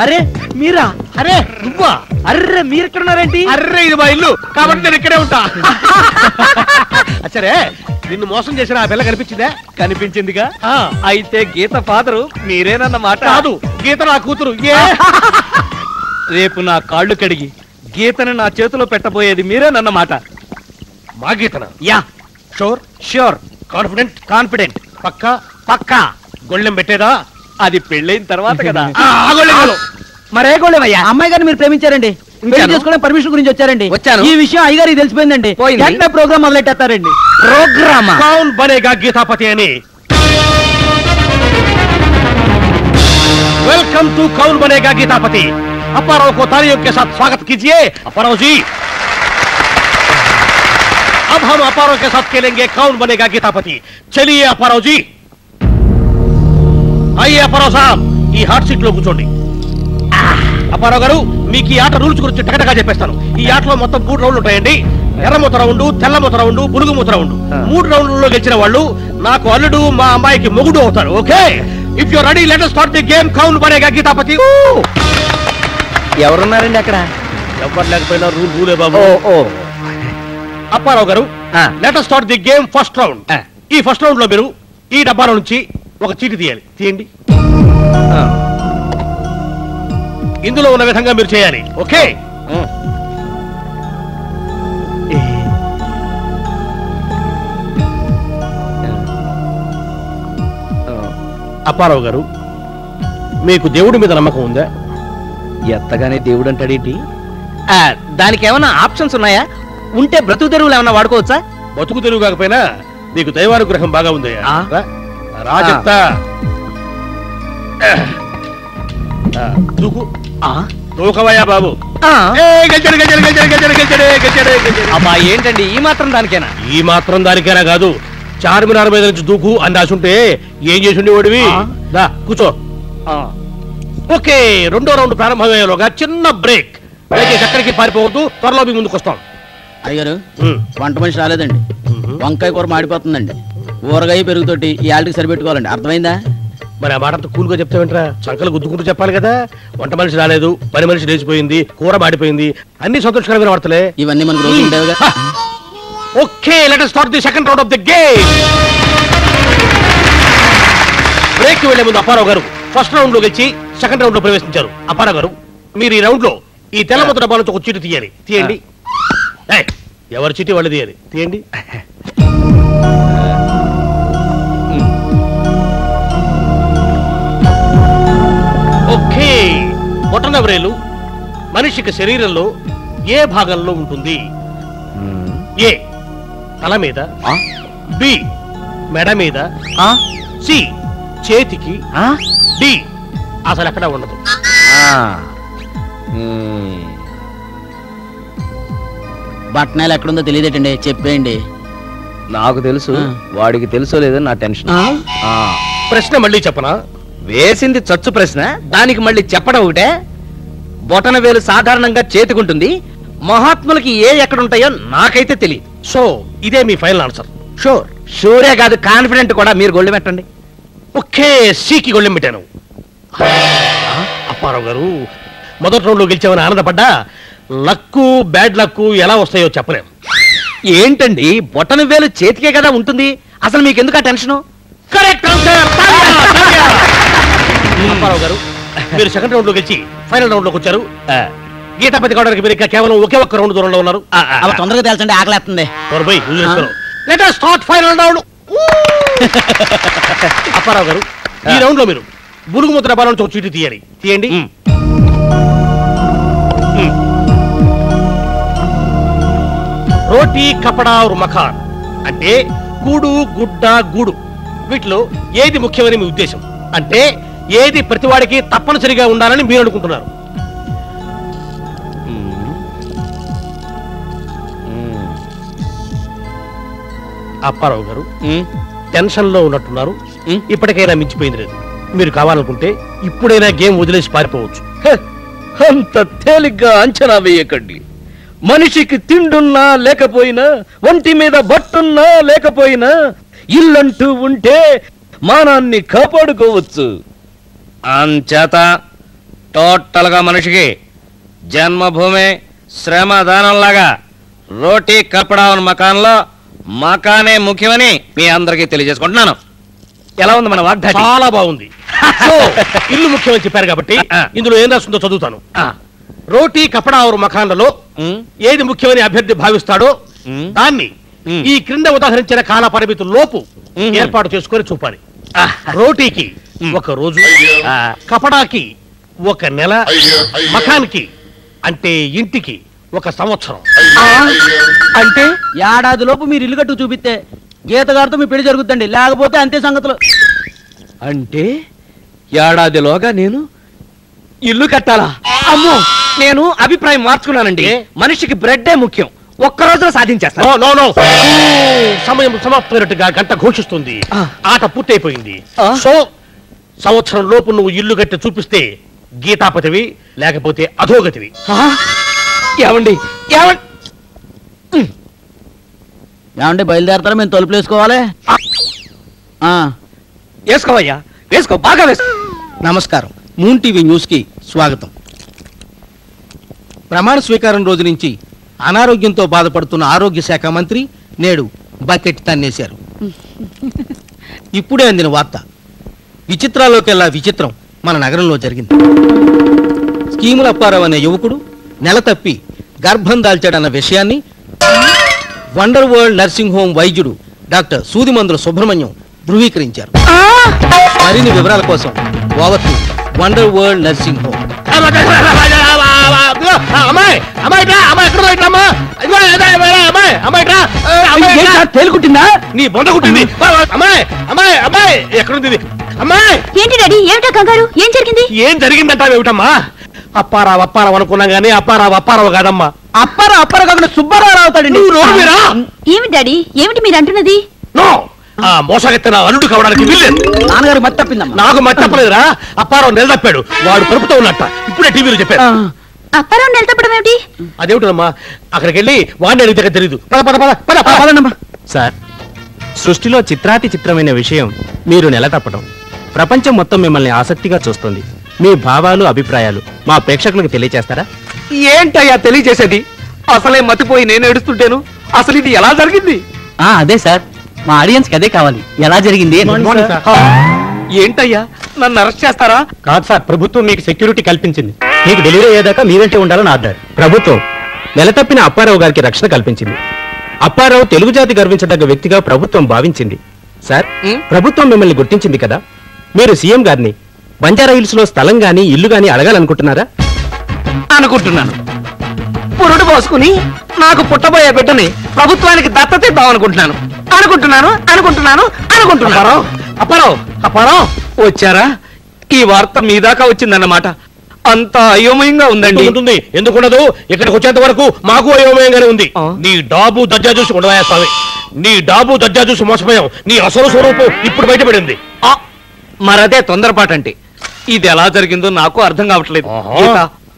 అరే మీరా? అరే నువ్వా? అర్రే మీరు ఇక్కడ ఉన్నారేంటి? అర్రే ఇది మా ఇల్లు కాబట్టి నేను ఇక్కడే ఉంటా. సరే నిన్ను మోసం చేసిన ఆ పిల్ల కనిపించిందా? కనిపించిందిగా. అయితే గీత ఫాదరు మీరేనన్నమాట. కాదు, గీత నా కూతురు. రేపు నా కాళ్ళు కడిగి గీతను నా చేతిలో పెట్టబోయేది మీరేనన్నమాట. మా గీతనా? Yeah. Sure? Sure. Confident? Confident. పక్కా? పక్కా. గొళ్ళెం పెట్టేదా? అది పెళ్ళైన తర్వాత కదా. మరే గోళమయ్యా, అమ్మాయి గారిని మీరు ప్రేమించారండి, పెళ్లి చేసుకునే పర్మిషన్ గురించి వచ్చారండి. వచ్చాను. ఈ విషయం అయ్యగారికి తెలిసిపోయిందండి. వెంటనే ప్రోగ్రామ్ మొదలెట్టారండి. ప్రోగ్రామ్ కౌన్ బనేగా గీతాపతి అని. वेलकम टू कौन बनेगा गीतापति। अपाराव को तालियों के साथ स्वागत कीजिए। अपाराव जी, अब हम अपाराव के साथ खेलेंगे कौन बनेगा गीतापति। चलिए अपाराव जी, आइए अपाराव साहब, ఈ హాట్ సీట్ లో కూర్చోండి. అపారావు గారు, మీకు ఈ ఆట రూల్స్ గురించి టకటగా చెప్పేస్తాను. ఈ ఆటలో మొత్తం 3 రౌండ్లు ఉంటాయండి. ఎర్రమూత రౌండ్, తెల్లమూత రౌండ్, బులుగుమూత రౌండ్. 3 రౌండ్లలో గెలిచిన వాళ్ళు నాకు అల్లుడు, మా అమ్మాయికి మొగుడు అవుతారు. Okay, if you are ready, let us start the game. కౌన్ బనేగా గీతాపతి. ఎవరున్నారండి అక్కడ? ఎవరు లేకపోయినా రూలే బాబు. Apparao garu, let us start the game first round. ఈ ఫస్ట్ రౌండ్ లో మీరు ఈ డబ్బాలో నుంచి ఒక చీటి తీయాలి. తీయండి. ఇందులో ఉన్న విధంగా మీరు చేయాలి. ఓకే, అప్పారావు గారు, మీకు దేవుడి మీద నమ్మకం ఉందా? ఎత్తగానే దేవుడు అంటాడేంటి? దానికి ఏమైనా ఆప్షన్స్ ఉన్నాయా? ఉంటే బ్రతుకు తెరువులు ఏమైనా వాడుకోవచ్చా? బతుకు తెరువు కాకపోయినా నీకు దైవానుగ్రహం బాగా ఉందయ్యా. రాజత్తా దూకు. దూకవయ్యా బాబు. అమ్మా ఏంటండి ఈ మాత్రం దానికేనా? ఈ మాత్రం దానికేనా కాదు, చార్మినార్ మీద నుంచి దూకు అని రాసుంటే ఏం చేసి ఉండేవాడివి. దా కూర్చో. ఓకే, రెండో రౌండ్ ప్రారంభమయ్యేలోగా చిన్న బ్రేక్. ఎక్కడికి పారిపోవద్దు, త్వరలో మీ ముందుకు వస్తాం. అయ్యారు, వంట మనిషి రాలేదండి. వంకాయ కూర మాడిపోతుందండి. ఊరగాయ పెరుగుతోటి ఈ ఆల్టికి సరిపెట్టుకోవాలండి. అర్థమైందా? మరి ఆ మాట కూల్గా చెప్తావేంట్రా? చంకలు గుద్దుకుంటూ చెప్పాలి కదా. వంట మనిషి రాలేదు, పని మనిషి లేచిపోయింది, కూర మాడిపోయింది, అన్ని సంతోషకరమైన వార్తలే. ఇవన్నీ మనకు రోజు ఉండేవిగా. Okay, let us start the second round of the game. Break కి వెళ్లే ముందు అప్పారావు గారు ఫస్ట్ రౌండ్ లో గెలిచి సెకండ్ రౌండ్ లో ప్రవేశించారు. అప్పారావు గారు, మీరు ఈ రౌండ్ లో ఈ తెల్లముద్ర డబ్బాల నుంచి ఒక చీటి తీయాలి. తీయండి. ఎవరి చీటి వాళ్ళు తీయాలి. తీయండి. ఓకే, బొటన వ్రేలు మనిషికి శరీరంలో ఏ భాగంలో ఉంటుంది? ఏ తల మీద, బి మెడ మీద, సి చేతికి, డి అసలు ఎక్కడ ఉండదు. బట్టనాలు ఎక్కడుందో తెలియదేటండి, చెప్పేయండి. నాకు తెలుసు, వాడికి తెలుసో లేదో నా టెన్షన్. ప్రశ్న మళ్ళీ చెప్పనా? వేసింది చచ్చు ప్రశ్న, దానికి మళ్ళీ చెప్పడం ఒకటే. బొటన వేలు సాధారణంగా చేతికుంటుంది, మహాత్ములకి ఏ ఎక్కడుంటాయో నాకైతే తెలియదు. సో ఇదే మీ ఫైనల్ ఆన్సర్? షూర్. షూరే కాదు, కాన్ఫిడెంట్ కూడా. మీరు గొళ్ళెం పెట్టండి. ఓకే, సికి గొళ్ళెం పెట్టాను. అప్పారావు గారు, మొదటి రౌండ్ లో గెలిచామని ఆనందపడ్డా లక్కు బ్యాడ్ లక్కు ఎలా వస్తాయో చెప్పలేం. ఏంటండి, బొటన వేలు చేతికే కదా ఉంటుంది, అసలు మీకు ఎందుకు ఆ టెన్షన్? Correct answer. అప్పారావు గారు, మీరు సెకండ్ రౌండ్ లో గెలిచి ఫైనల్ రౌండ్ లోకి వచ్చారు. గీతాపతి కావడానికి మీరు ఇంకా కేవలం ఒకే ఒక్క రౌండ్ దూరంలో ఉన్నారు. అవి తొందరగా తెలుసండి, ఆకలేస్తుంది. Let us start final round. Apparao గారు, ఈ రౌండ్ లో మీరు బులుగుముద్ర డబ్బాల నుంచి ఒక చీటి తీయాలి. తీయండి. రోటీ కపడా మఖాన్ అంటే కూడు గుడ్డ గూడు, వీటిలో ఏది ముఖ్యమని మీ ఉద్దేశం? అంటే ఏది ప్రతివాడికి తప్పనిసరిగా ఉండాలని మీరు అనుకుంటున్నారు? అప్పారావు గారు, టెన్షన్ లో ఉన్నట్టున్నారు. ఇప్పటికైనా మించిపోయింది లేదు. మీరు కావాలనుకుంటే ఇప్పుడైనా గేమ్ వదిలేసి పారిపోవచ్చు. అంత తేలిగ్గా అంచనా వేయకండి. మనిషికి తిండున్నా లేకపోయినా, ఒంటి మీద బట్టున్నా లేకపోయినా, ఇల్లంటూ ఉంటే మానాన్ని కాపాడుకోవచ్చు. అంచేత టోటల్గా మనిషికి జన్మభూమి శ్రమదానంలాగా రోటీ కపడా ఉన్న మకాన్లో మకానే ముఖ్యమని మీ అందరికీ తెలియజేసుకుంటున్నాను. ఎలా ఉంది మన వాగ్దాటి? చాలా బాగుంది. సో, ఇల్లు ముఖ్యమని చెప్పారు కాబట్టి ఇందులో ఏం రాస్తుందో చదువుతాను. రోటీ కపడా ఔర్ మకాన్లలో ఏది ముఖ్యమని అభ్యర్థి భావిస్తాడో దాన్ని ఈ క్రింద ఉదాహరించిన కాల పరిమితి లోపు ఏర్పాటు చేసుకొని చూపాలి. రోటీకి ఒక రోజు, కపడాకి ఒక నెల, మకాన్కి అంటే ఇంటికి ఒక సంవత్సరం. అంటే ఏడాది లోపు మీరు ఇల్లు కట్టు చూపిస్తే గీతగారితో మీ పెళ్లి జరుగుద్దండి, లేకపోతే అంతే సంగతులు. అంటే ఏడాదిలోగా నేను ఇల్లు కట్టాలా? అమ్మో, నేను అభిప్రాయం మార్చుకున్నానండి. మనిషికి బ్రెడ్డే ముఖ్యం. ఒక్క రోజులో సాధించేస్తాను. నో నో, సమయం సమాప్తమైనట్టుగా గంట ఘోషిస్తుంది. ఆట పూర్తయిపోయింది. సో సంవత్సరం లోపు నువ్వు ఇల్లు కట్టి చూపిస్తే గీతాపతివి, లేకపోతే అధోగతివి. ఏమండి ఏమంటే బయలుదేరతారా? మేము తలుపులు వేసుకోవాలి. వేసుకోవయ్యా, వేసుకో, బాగా వేసుకో. నమస్కారం. మూన్ టీవీ న్యూస్ కి స్వాగతం. ప్రమాణ స్వీకారం రోజు నుంచి అనారోగ్యంతో బాధపడుతున్న ఆరోగ్య శాఖ మంత్రి నేడు బకెట్ తన్నేశారు. ఇప్పుడే అందిన వార్త. విచిత్రాల్లోకెల్లా విచిత్రం మన నగరంలో జరిగింది. స్కీముల అప్పారావు అనే యువకుడు నెల తప్పి గర్భం దాల్చాడన్న విషయాన్ని వండర్ వరల్డ్ నర్సింగ్ హోమ్ వైద్యుడు డాక్టర్ సూదిమందుల సుబ్రహ్మణ్యం ధృవీకరించారు. మరిన్ని వివరాల కోసం over to wonder world nursing home. తేలుకుంటుందా? నీ బొంద కుట్టింది. అమ్మాయి అమ్మాయి అమ్మాయి ఎక్కడుంది? అమ్మాయి ఏంటి డాడీ, ఏమిటా కంగారు? ఏం జరిగింది? ఏం జరిగిందంటావేమిటమ్మా? అప్పారావు అప్పారావు అనుకున్నాం గానీ అప్పారావు కాదమ్మా. అప్పారావు కాకుండా సుబ్బారావు అవుతాడండి. ఏమిటి డాడీ, ఏమిటి మీరు అంటున్నది? నో, ఆ మోసగెత్తిన అల్లుడు కావడానికి వీల్లేదు. నాన్నగారు మట్టి తప్పిందమ్మా. నాకు మట్టి తప్పలేదురా. అప్పారావు నిలదప్పాడు. వాడు కలుపుతూ ఉన్నట్ట ఇప్పుడే టీవీలో చెప్పారు. అప్పారావు నిలతప్పడం ఏమిటి? అదేమిటమ్మా, అక్కడికి వెళ్ళి వాడిని అడిగితే తెలీదు. పద పద పద పద పదమ్మా. సార్, సృష్టిలో చిత్రాతి చిత్రమైన విషయం మీరు నెలతప్పడం. ప్రపంచం మొత్తం మిమ్మల్ని ఆసక్తిగా చూస్తుంది. మీ భావాలు, అభిప్రాయాలు మా ప్రేక్షకులకు తెలియచేస్తారా? ఏంటయ్యా తెలియజేసేది? అసలే మతిపోయి నేను ఏడుస్తుంటేను. అసలు ఇది ఎలా జరిగింది? అదే సార్, మా ఆడియన్స్ అదే కావాలి. ఎలా జరిగింది? ఏంటయ్యా, నన్ను అరెస్ట్ చేస్తారా? కాదు సార్, ప్రభుత్వం మీకు సెక్యూరిటీ కల్పించింది. మీకు డెలివరీ అయ్యేదాకా మీరంటే ఉండాలని ఆర్డర్. ప్రభుత్వం నెలతప్పిన అప్పారావు గారికి రక్షణ కల్పించింది. అప్పారావు తెలుగు జాతి గర్వించదగ్గ వ్యక్తిగా ప్రభుత్వం భావించింది. సార్, ప్రభుత్వం మిమ్మల్ని గుర్తించింది కదా, మీరు సీఎం గారిని బంజారా హిల్స్ లో స్థలం గాని ఇల్లు గాని అడగాలనుకుంటున్నారా? అనుకుంటున్నాను. పురుడు పోసుకుని నాకు పుట్టబోయే బిడ్డని ప్రభుత్వానికి దత్తత ఇద్దాం అనుకుంటున్నాను. అప్పారావు వచ్చారా? ఈ వార్త మీ దాకా వచ్చిందన్నమాట. అంత అయోమయంగా ఉందండి. ఉంటుంది. ఎందుకుండదు? ఇక్కడికి వచ్చేంత వరకు మాకు అయోమయంగానే ఉంది. నీ డాబు దర్జా చూసి ఉండవా స్వామి? నీ డాబు దర్జా చూసి మోసపోయాం. నీ అసలు స్వరూపం ఇప్పుడు బయటపడింది. మరదే తొందరపాటంటే. ఇది ఎలా జరిగిందో నాకు అర్థం కావట్లేదు.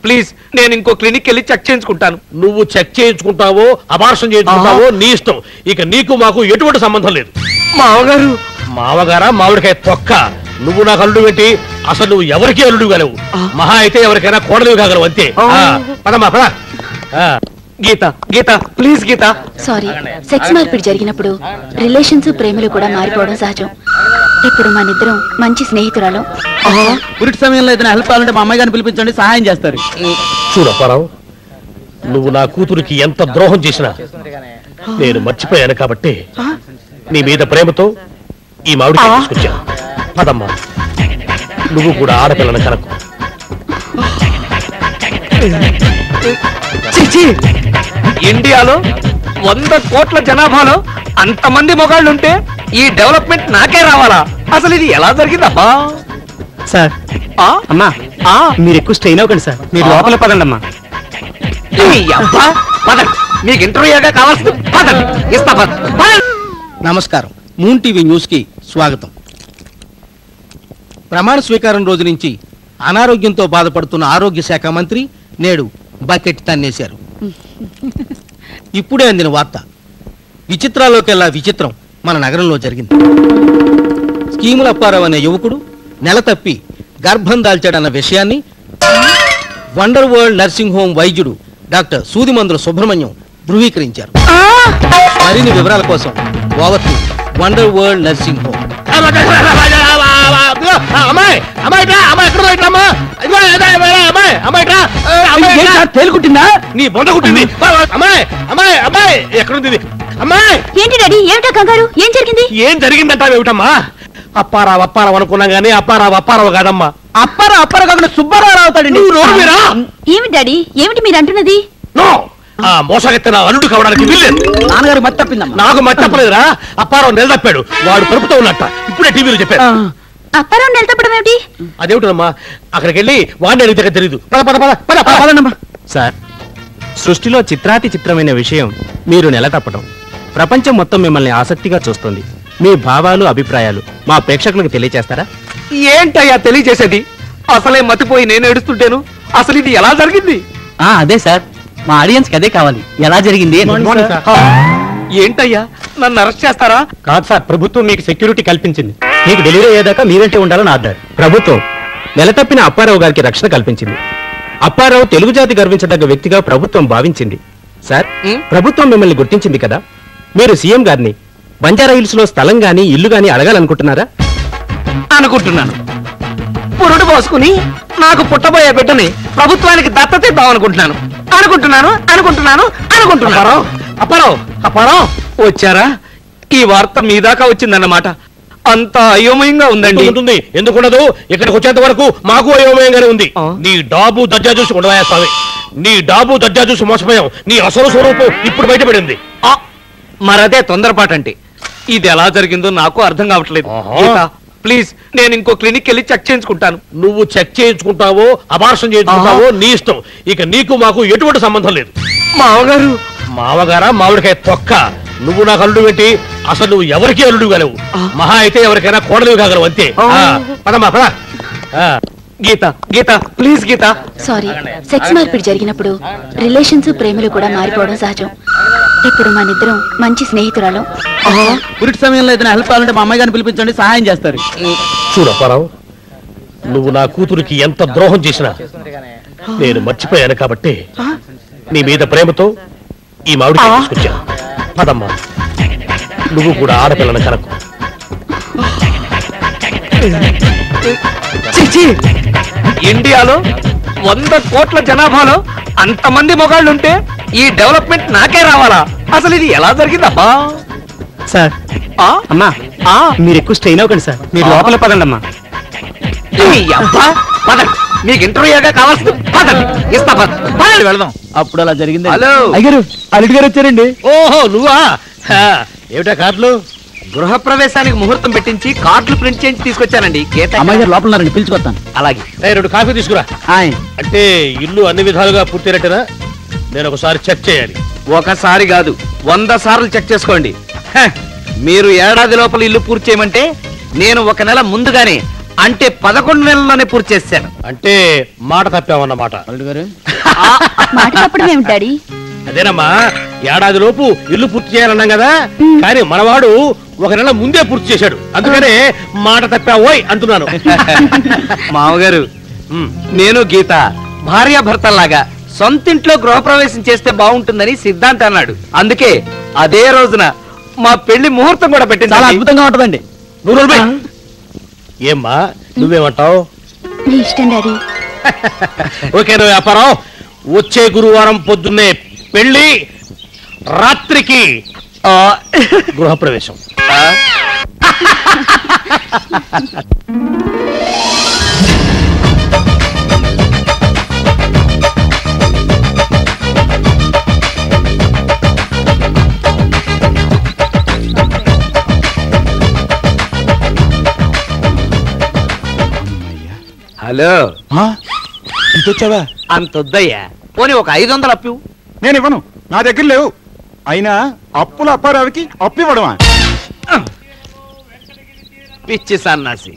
ప్లీజ్, నేను ఇంకో క్లినిక్ వెళ్ళి చెక్ చేయించుకుంటాను. నువ్వు చెక్ చేయించుకుంటావో అబార్షన్ చేయించుకుంటావో నీ ఇష్టం. ఇక నీకు మాకు ఎటువంటి సంబంధం లేదు. మావగారు. మావగారా? మామిడికాయ తొక్క. నువ్వు నాకు అల్లుడు పెట్టి అసలు నువ్వు ఎవరికి అల్లుడు కాలేవు. మహా అయితే ఎవరికైనా కోడలివి కాగలవు అంతే. పదమ్మా పద. గీత ప్లీజ్ గీత. సారీ, సెక్స్ మార్పిడి జరిగినప్పుడు రిలేషన్స్, ప్రేమలు కూడా మారిపోవడం సహజం. ఇప్పుడు మనిద్దరం మంచి స్నేహితురాలం. పురిటి సమయంలో ఏదైనా హెల్ప్ కావాలంటే మా అమ్మాయి గారిని పిలిపించండి, సహాయం చేస్తారు. చూడప్పారావు, నువ్వు నా కూతురికి ఎంత ద్రోహం చేసినా నేను మర్చిపోయాను కాబట్టి నీ మీద ప్రేమతో ఈ మామిడి తీసుకొచ్చాను. పదమ్మా, నువ్వు కూడా ఆడపిల్లను కరకు. ఇండియాలో 100 కోట్ల జనాభాలో అంతమంది మొగాళ్ళుంటే ఈ డెవలప్మెంట్ నాకే రావాలా? అసలు ఇది ఎలా జరిగిందమ్మా? సార్, అమ్మా మీరు ఎక్కువ స్ట్రెయిన్ అవ్వకండి సార్. మీరు లోపల పదండి అమ్మా. పదండి, మీకు ఇంటర్వ్యూగా కావాల్సింది. పదండి, ఇస్తా. నమస్కారం. మూన్ టీవీ న్యూస్ కి స్వాగతం. ప్రమాణ స్వీకారం రోజు నుంచి అనారోగ్యంతో బాధపడుతున్న ఆరోగ్య శాఖ మంత్రి నేడు బకెట్ తన్నేశారు. ఇప్పుడే అందిన వార్త. విచిత్రాల్లోకెల్లా విచిత్రం మన నగరంలో జరిగింది. స్కీముల అప్పారావు అనే యువకుడు నెల తప్పి గర్భం దాల్చాడన్న విషయాన్ని వండర్ వరల్డ్ నర్సింగ్ హోమ్ వైద్యుడు డాక్టర్ సూదిమందుల సుబ్రహ్మణ్యం ధృవీకరించారు. మరిన్ని వివరాల కోసం over to wonder world nursing home. తేలుకుంటుందా? నీ బొంద కుట్టింది. అమ్మాయి అమ్మాయి అమ్మాయి ఎక్కడుంది? అమ్మాయి ఏంటి డాడీ, ఏమిటా కంగారు? ఏం జరిగింది? ఏం జరిగిందంటావేమిటమ్మా? అప్పారావు అప్పారావు అనుకున్నాం గానీ అప్పారావు కాదమ్మా. అప్పారావు కాకుండా సుబ్బారావు అవుతాడండి. ఏమి డాడీ, ఏమిటి మీరు అంటున్నది? నో, ఆ మోసగెత్తిన అల్లుడు కావడానికి వీల్లేదు. నాన్నగారు మట్టి తప్పిందమ్మా. నాకు మట్టి తప్పలేదురా. అప్పారావు నిలదప్పాడు. వాడు కలుపుతూ ఉన్నట్ట ఇప్పుడే టీవీలో చెప్పాడు. అప్పారావు నిలతప్పడం ఏమిటి? అదేమిటమ్మా, అక్కడికి వెళ్ళి వాడిని అడిగితే తెలియదు. పద పద పద పద పదమ్మా. సార్, సృష్టిలో చిత్రాతి చిత్రమైన విషయం మీరు నెలతప్పడం. ప్రపంచం మొత్తం మిమ్మల్ని ఆసక్తిగా చూస్తుంది. మీ భావాలు అభిప్రాయాలు మా ప్రేక్షకులకు తెలియచేస్తారా? ఏంటయ్యా తెలియజేసేది? అసలే మతిపోయి నేను ఏడుస్తుంటేను. అసలు ఇది ఎలా జరిగింది? అదే సార్, మా ఆడియన్స్ అదే కావాలి. ఎలా జరిగింది? ఏంటయ్యా, నన్ను అరెస్ట్ చేస్తారా? కాదు సార్, ప్రభుత్వం మీకు సెక్యూరిటీ కల్పించింది. మీకు డెలివరీ అయ్యేదాకా మీరంటే ఉండాలని ఆర్డర్. ప్రభుత్వం నెలతప్పిన అప్పారావు గారికి రక్షణ కల్పించింది. అప్పారావు తెలుగు జాతి గర్వించదగ్గ వ్యక్తిగా ప్రభుత్వం భావించింది. సార్, ప్రభుత్వం మిమ్మల్ని గుర్తించింది కదా, మీరు సీఎం గారిని బంజారా హిల్స్ లో స్థలం గాని ఇల్లు గాని అడగాలనుకుంటున్నారా? అనుకుంటున్నాను. పురుడు పోసుకుని నాకు పుట్టబోయే బిడ్డని ప్రభుత్వానికి దత్తత ఇద్దాం అనుకుంటున్నాను. అప్పారావు వచ్చారా? ఈ వార్త మీ దాకా వచ్చిందన్నమాట. అంత అయోమయంగా ఉందండి. ఉంటుంది, ఎందుకుండదు? ఇక్కడికి వచ్చేంత వరకు మాకు అయోమయంగానే ఉంది. నీ డాబు దర్జా చూసి ఉండవా స్వామి? నీ డాబు దర్జా చూసి మోసపోయాం. నీ అసలు స్వరూపం ఇప్పుడు బయటపడింది. మరదే తొందరపాటంటే. ఇది ఎలా జరిగిందో నాకు అర్థం కావట్లేదు. ప్లీజ్, నేను ఇంకో క్లినిక్ వెళ్ళి చెక్ చేయించుకుంటాను. నువ్వు చెక్ చేయించుకుంటావో అబార్షన్ చేయించుకుంటావో నీ ఇష్టం. ఇక నీకు మాకు ఎటువంటి సంబంధం లేదు. మామగారు. మావగారా మామిడికాయ తొక్క. నువ్వు నాకు అల్లుడు పెట్టి అసలు నువ్వు ఎవరికి అల్లుడు కాలేవు. మహా అయితే ఎవరికైనా కోడలివి కాగలవు అంతే. పదమ్మా పద. గీత ప్లీజ్ గీత. సారీ, సెక్స్ మార్పిడి జరిగినప్పుడు రిలేషన్స్ ప్రేమలు కూడా మారిపోవడం సహజం. ఇప్పుడు మనిద్దరం మంచి స్నేహితురాలం. పురిటి సమయంలో ఏదైనా హెల్ప్ కావాలంటే మా అమ్మాయి గారిని పిలిపించండి, సహాయం చేస్తారు. చూడప్పారావు, నువ్వు నా కూతురికి ఎంత ద్రోహం చేసినా నేను మర్చిపోయాను కాబట్టి నీ మీద ప్రేమతో ఈ మామిడి తీసుకొచ్చాను. పదమ్మా, నువ్వు కూడా ఆడపిల్లను కరకు. ఇండియాలో 100 కోట్ల జనాభాలో అంతమంది మొగాళ్ళుంటే ఈ డెవలప్మెంట్ నాకే రావాలా? అసలు ఇది ఎలా జరిగిందబ్బా? సార్, అమ్మా మీరు ఎక్కువ స్ట్రెయిన్ అవ్వకండి సార్. మీరు లోపల పదండి అమ్మా. మీకు ఇంటర్వ్యూగా కావాల్సింది. వెళదాం. అప్పుడు అలా జరిగింది. హలో అయ్యారు, అల్లుడు గారు వచ్చారండి. ఓహో, నువ్వా? ఏమిటా కార్లు? గృహప్రవేశానికి ముహూర్తం పెట్టించి కార్డులు ప్రింట్ చేయించి తీసుకొచ్చానండి. అమ్మాయి గారు లోపల ఉన్నారండి, పిలుచుకొస్తాను. అలాగే. 2 కాఫీ తీసుకురా. అంటే ఇల్లు అన్ని విధాలుగా పూర్తయినట్టేనా? నేను ఒకసారి చెక్ చేయాలి. ఒకసారి కాదు, 100 సార్లు చెక్ చేసుకోండి. మీరు ఏడాది లోపల ఇల్లు పూర్తి చేయమంటే నేను 1 నెల ముందుగానే, అంటే 11 నెలల్లోనే పూర్తి చేశాను. అంటే మాట తప్పామన్నమాట. అల్లుడు గారు మాట తప్పడం ఏమిటి డాడీ? అదేనమ్మా, ఏడాది లోపు ఇల్లు పూర్తి చేయాలన్నాం కదా, కానీ మనవాడు 1 నెల ముందే పూర్తి చేశాడు. అందుకనే మాట తప్పావోయ్ అంటున్నాను. మామగారు, నేను గీత భార్యాభర్తల్లాగా సొంతింట్లో గృహప్రవేశం చేస్తే బాగుంటుందని సిద్ధాంత్ అన్నాడు. అందుకే అదే రోజున మా పెళ్లి ముహూర్తం కూడా పెట్టింది. చాలా అద్భుతంగా ఉంటుందండి. నువ్వు ఏమ్మా, నువ్వేమంటావు? నీ ఇష్టం డాడీ. ఓకే నువ్వు వ్యాపారం. వచ్చే గురువారం పొద్దున్నే పెళ్లి, రాత్రికి గృహప్రవేశం. హలో, ఇంతొచ్చావా? అంతొద్దయ్యా. పోనీ ఒక 500 అప్పు. నేను ఇవ్వను, నా దగ్గర లేవు. అయినా అప్పుల అప్పారావుకి అప్పు ఇవ్వడమా? పిచ్చి సన్నాసి.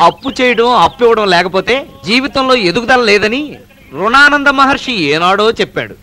అప్పు చేయడం, అప్పు ఇవ్వడం లేకపోతే జీవితంలో ఎదుగుదల లేదని రుణానంద మహర్షి ఏనాడో చెప్పాడు.